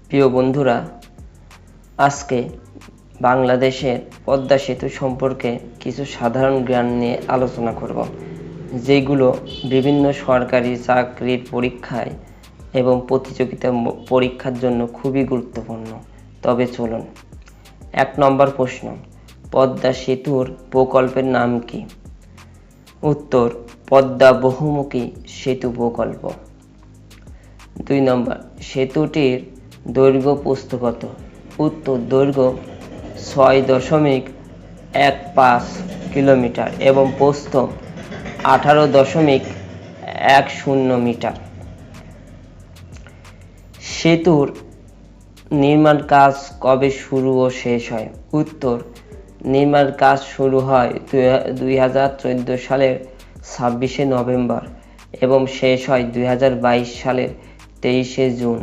প্রিয় বন্ধুরা, আজকে বাংলাদেশের পদ্মা সেতু সম্পর্কে কিছু সাধারণ জ্ঞান নিয়ে আলোচনা করব, যেগুলো বিভিন্ন সরকারি চাকরির পরীক্ষায় এবং প্রতিযোগিতা পরীক্ষার জন্য খুবই গুরুত্বপূর্ণ। তবে চলুন। 1 নম্বর প্রশ্ন, পদ্মা সেতুর প্রকল্পের নাম কি? উত্তর, পদ্মা বহুমুখী সেতু প্রকল্প। 2 নম্বর, সেতুটির দৈর্ঘ্য প্রস্থ কত? উত্তর, দৈর্ঘ্য 6.15 কিলোমিটার এবং প্রস্থ 18.10 মিটার। সেতুর নির্মাণ কাজ কবে শুরু ও শেষ হয়? উত্তর, নির্মাণ কাজ শুরু হয় 2014 সালের 26শে নভেম্বর এবং শেষ হয় 2022 সালের 23শে জুন।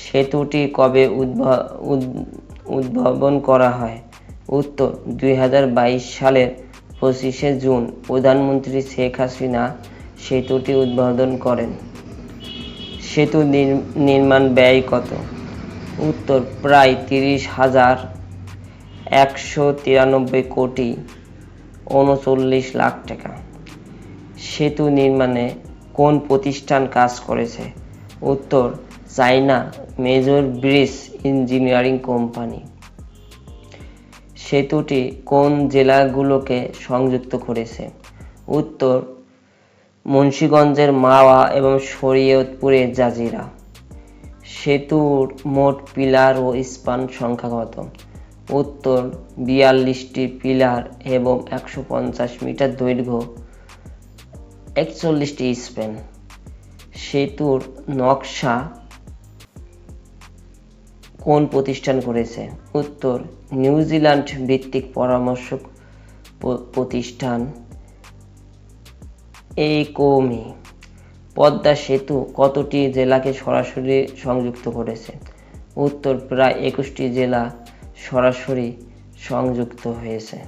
সেতুটি কবে উদ্ভাবন করা হয়? উত্তর, 2022 সালের 25শে জুন প্রধানমন্ত্রী শেখ হাসিনা সেতুটি উদ্বোধন করেন। সেতু নির্মাণ ব্যয় কত? উত্তর, প্রায় 30,193 কোটি 39 লাখ টাকা। সেতু নির্মাণে কোন প্রতিষ্ঠান কাজ করেছে? উত্তর, China major bridge engineering company. সেতুটি কোন জেলাগুলোকে সংযুক্ত করেছে? উত্তর, মুন্সিগঞ্জের মাওয়া এবং শরীয়তপুরের জাজিরা। সেতুর মোট পিলার ও স্পান সংখ্যা কত? উত্তর, 42টি পিলার এবং 150 মিটার দৈর্ঘ্য, 41টি স্প্যান। সেতুর নকশা কোন প্রতিষ্ঠান করেছে? উত্তর, নিউজিল্যান্ড ভিত্তিক পরামর্শক প্রতিষ্ঠান একমি। পদ্মা সেতু কতটি জেলাকে সরাসরি সংযুক্ত করেছে? উত্তর, প্রায় 21টি জেলা সরাসরি সংযুক্ত হয়েছে।